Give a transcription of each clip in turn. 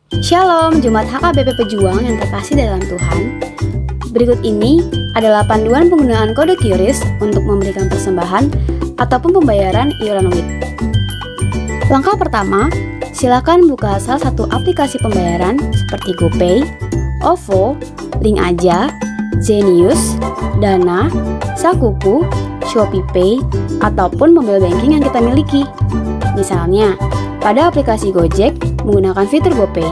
Shalom, Jemaat HKBP Pejuang yang terkasih dalam Tuhan. Berikut ini adalah panduan penggunaan kode QRIS untuk memberikan persembahan ataupun pembayaran iuran WIT. Langkah pertama, silakan buka salah satu aplikasi pembayaran seperti GoPay, OVO, Link Aja, Zenius, Dana, Sakuku, ShopeePay, ataupun mobile banking yang kita miliki. Misalnya, pada aplikasi Gojek menggunakan fitur GoPay.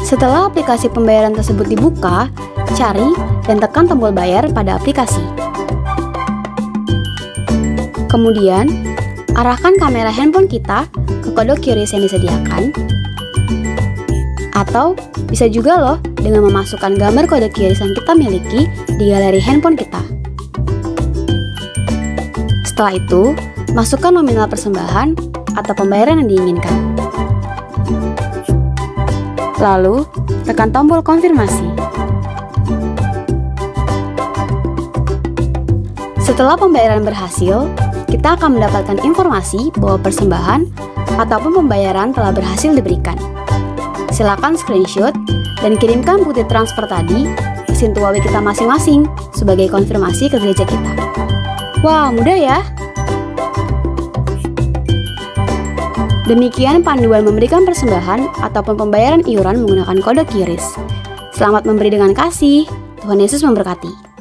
Setelah aplikasi pembayaran tersebut dibuka, cari dan tekan tombol bayar pada aplikasi. Kemudian, arahkan kamera handphone kita ke kode QRIS yang disediakan. Atau bisa juga loh dengan memasukkan gambar kode QRIS yang kita miliki di galeri handphone kita. Setelah itu, masukkan nominal persembahan atau pembayaran yang diinginkan. Lalu, tekan tombol konfirmasi. Setelah pembayaran berhasil, kita akan mendapatkan informasi bahwa persembahan ataupun pembayaran telah berhasil diberikan. Silakan screenshot dan kirimkan bukti transfer tadi ke Sintuawi kita masing-masing sebagai konfirmasi ke gereja kita. Wah, mudah ya? Demikian panduan memberikan persembahan ataupun pembayaran iuran menggunakan kode QRIS. Selamat memberi dengan kasih. Tuhan Yesus memberkati.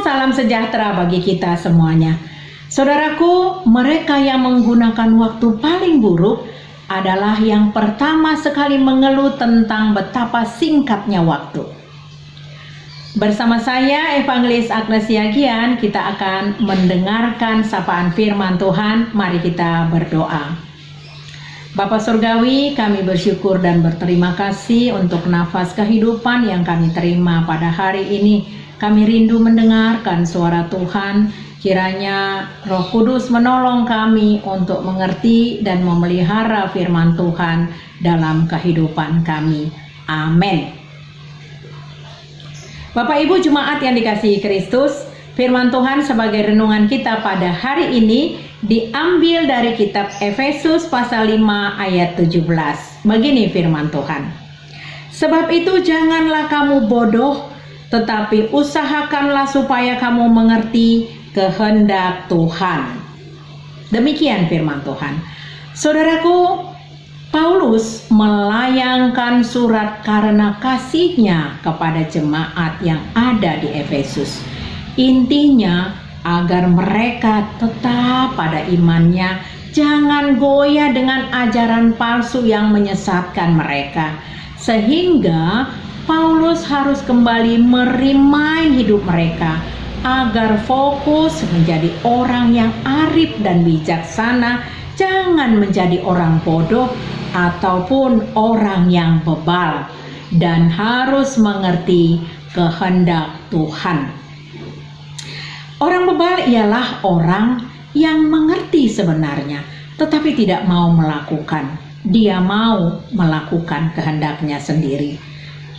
Salam sejahtera bagi kita semuanya. Saudaraku, mereka yang menggunakan waktu paling buruk adalah yang pertama sekali mengeluh tentang betapa singkatnya waktu. Bersama saya, Evangelis Agnes Yagian, kita akan mendengarkan sapaan firman Tuhan. Mari kita berdoa. Bapa Surgawi, kami bersyukur dan berterima kasih untuk nafas kehidupan yang kami terima pada hari ini. Kami rindu mendengarkan suara Tuhan. Kiranya Roh Kudus menolong kami untuk mengerti dan memelihara firman Tuhan dalam kehidupan kami. Amin. Bapak Ibu Jemaat yang dikasihi Kristus, firman Tuhan sebagai renungan kita pada hari ini diambil dari kitab Efesus pasal 5 ayat 17. Begini firman Tuhan. Sebab itu janganlah kamu bodoh, tetapi usahakanlah supaya kamu mengerti kehendak Tuhan. Demikian firman Tuhan. Saudaraku, Paulus melayangkan surat karena kasihnya kepada jemaat yang ada di Efesus. Intinya agar mereka tetap pada imannya, jangan goyah dengan ajaran palsu yang menyesatkan mereka. Sehingga Paulus harus kembali merimain hidup mereka agar fokus menjadi orang yang arif dan bijaksana, jangan menjadi orang bodoh ataupun orang yang bebal, dan harus mengerti kehendak Tuhan. Orang bebal ialah orang yang mengerti sebenarnya, tetapi tidak mau melakukan. Dia mau melakukan kehendaknya sendiri.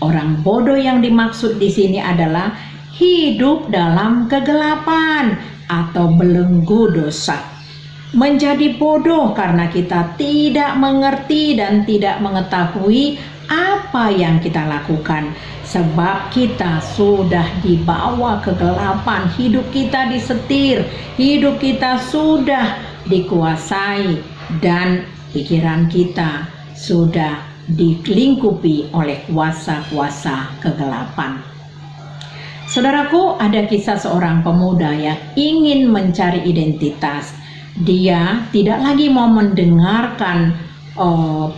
Orang bodoh yang dimaksud di sini adalah hidup dalam kegelapan atau belenggu dosa. Menjadi bodoh karena kita tidak mengerti dan tidak mengetahui apa yang kita lakukan, sebab kita sudah dibawa kegelapan, hidup kita disetir, hidup kita sudah dikuasai, dan pikiran kita sudah dilingkupi oleh kuasa-kuasa kegelapan. Saudaraku, ada kisah seorang pemuda yang ingin mencari identitas. Dia tidak lagi mau mendengarkan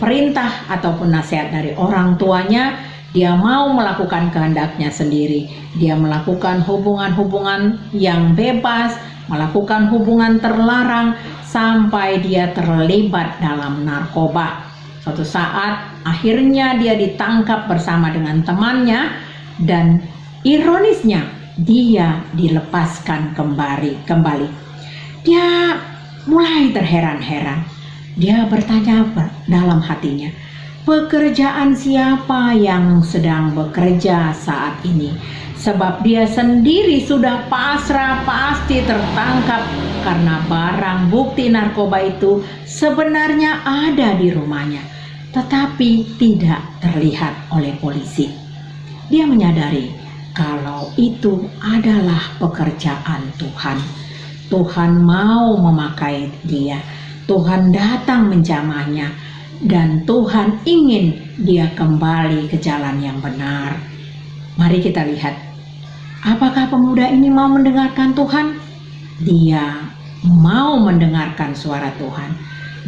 perintah ataupun nasihat dari orang tuanya. Dia mau melakukan kehendaknya sendiri. Dia melakukan hubungan-hubungan yang bebas, melakukan hubungan terlarang, sampai dia terlibat dalam narkoba. Suatu saat akhirnya dia ditangkap bersama dengan temannya, dan ironisnya dia dilepaskan kembali. Dia mulai terheran-heran. Dia bertanya dalam hatinya, pekerjaan siapa yang sedang bekerja saat ini? Sebab dia sendiri sudah pasrah, pasti tertangkap karena barang bukti narkoba itu sebenarnya ada di rumahnya, tetapi tidak terlihat oleh polisi. Dia menyadari kalau itu adalah pekerjaan Tuhan. Tuhan mau memakai dia. Tuhan datang menjamahnya, dan Tuhan ingin dia kembali ke jalan yang benar. Mari kita lihat, apakah pemuda ini mau mendengarkan Tuhan? Dia mau mendengarkan suara Tuhan.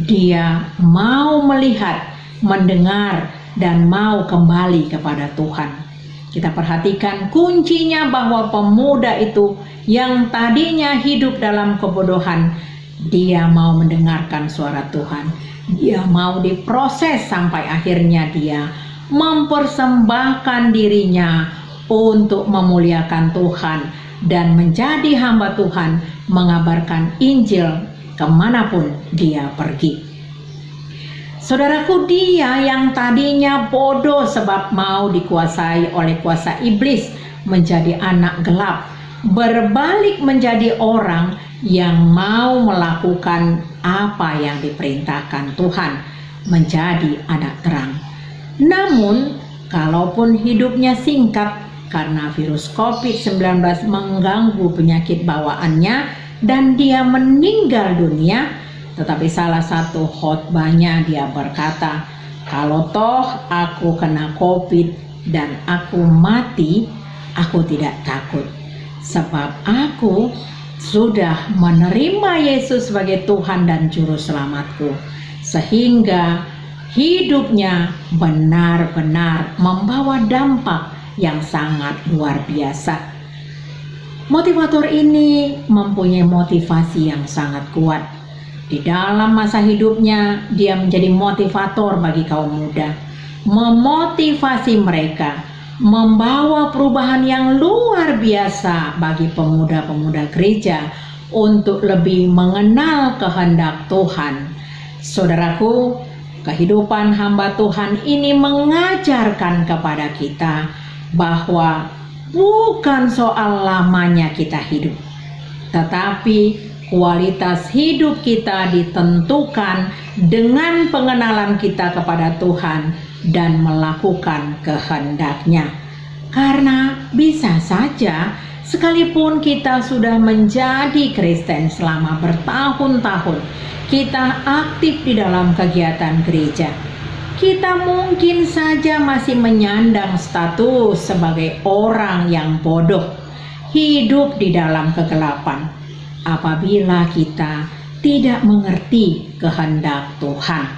Dia mau melihat, mendengar, dan mau kembali kepada Tuhan. Kita perhatikan kuncinya bahwa pemuda itu yang tadinya hidup dalam kebodohan, dia mau mendengarkan suara Tuhan. Dia mau diproses sampai akhirnya dia mempersembahkan dirinya untuk memuliakan Tuhan dan menjadi hamba Tuhan, mengabarkan Injil kemanapun dia pergi. Saudaraku, dia yang tadinya bodoh sebab mau dikuasai oleh kuasa iblis menjadi anak gelap, berbalik menjadi orang yang mau melakukan apa yang diperintahkan Tuhan, menjadi anak terang. Namun, kalaupun hidupnya singkat karena virus COVID-19 mengganggu penyakit bawaannya dan dia meninggal dunia, tetapi salah satu khotbahnya dia berkata, kalau toh aku kena COVID dan aku mati, aku tidak takut, sebab aku sudah menerima Yesus sebagai Tuhan dan Juru Selamatku, sehingga hidupnya benar-benar membawa dampak yang sangat luar biasa. Motivator ini mempunyai motivasi yang sangat kuat. Di dalam masa hidupnya, dia menjadi motivator bagi kaum muda, memotivasi mereka, membawa perubahan yang luar biasa bagi pemuda-pemuda gereja untuk lebih mengenal kehendak Tuhan. Saudaraku, kehidupan hamba Tuhan ini mengajarkan kepada kita bahwa bukan soal lamanya kita hidup, tetapi kualitas hidup kita ditentukan dengan pengenalan kita kepada Tuhan dan melakukan kehendaknya. Karena bisa saja sekalipun kita sudah menjadi Kristen selama bertahun-tahun, kita aktif di dalam kegiatan gereja, kita mungkin saja masih menyandang status sebagai orang yang bodoh, hidup di dalam kegelapan, apabila kita tidak mengerti kehendak Tuhan.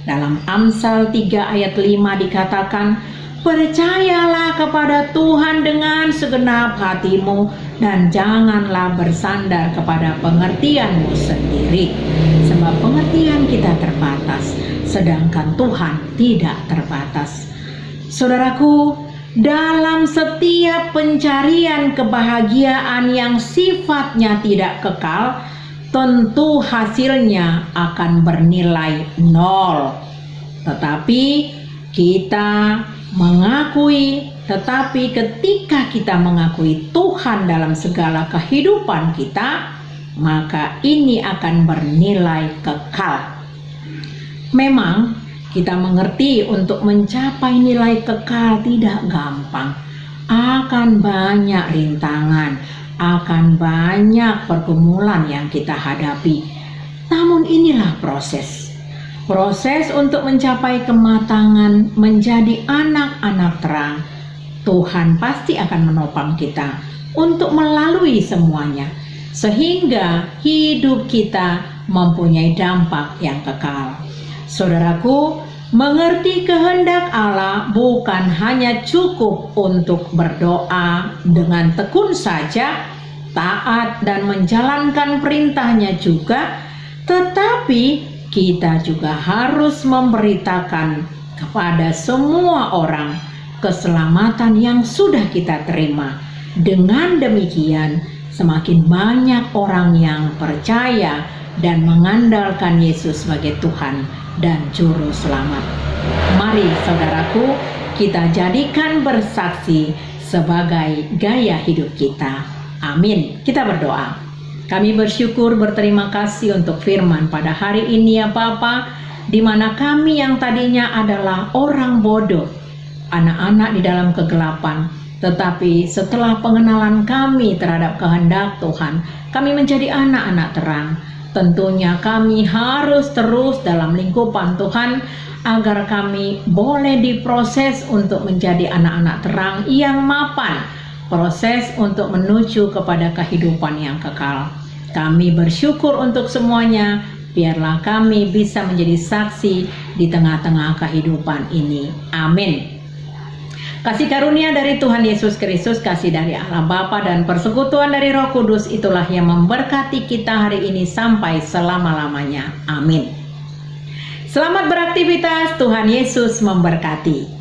Dalam Amsal 3 ayat 5 dikatakan, percayalah kepada Tuhan dengan segenap hatimu dan janganlah bersandar kepada pengertianmu sendiri. Sebab pengertian kita terbatas, sedangkan Tuhan tidak terbatas. Saudaraku, dalam setiap pencarian kebahagiaan yang sifatnya tidak kekal, tentu hasilnya akan bernilai 0. Tetapi ketika kita mengakui Tuhan dalam segala kehidupan kita, maka ini akan bernilai kekal. Memang kita mengerti untuk mencapai nilai kekal tidak gampang. Akan banyak rintangan, akan banyak pergumulan yang kita hadapi. Namun inilah proses untuk mencapai kematangan, menjadi anak-anak terang. Tuhan pasti akan menopang kita untuk melalui semuanya, sehingga hidup kita mempunyai dampak yang kekal. Saudaraku, mengerti kehendak Allah bukan hanya cukup untuk berdoa dengan tekun saja, taat dan menjalankan perintahnya juga, tetapi kita juga harus memberitakan kepada semua orang keselamatan yang sudah kita terima. Dengan demikian, semakin banyak orang yang percaya dan mengandalkan Yesus sebagai Tuhan dan Juru Selamat. Mari saudaraku, kita jadikan bersaksi sebagai gaya hidup kita. Amin. Kita berdoa. Kami bersyukur, berterima kasih untuk firman pada hari ini ya Bapa, di mana kami yang tadinya adalah orang bodoh, anak-anak di dalam kegelapan, tetapi setelah pengenalan kami terhadap kehendak Tuhan, kami menjadi anak-anak terang. Tentunya kami harus terus dalam lingkupan Tuhan agar kami boleh diproses untuk menjadi anak-anak terang yang mapan, proses untuk menuju kepada kehidupan yang kekal. Kami bersyukur untuk semuanya. Biarlah kami bisa menjadi saksi di tengah-tengah kehidupan ini. Amin. Kasih karunia dari Tuhan Yesus Kristus, kasih dari Allah Bapa dan persekutuan dari Roh Kudus itulah yang memberkati kita hari ini sampai selama-lamanya. Amin. Selamat beraktivitas, Tuhan Yesus memberkati.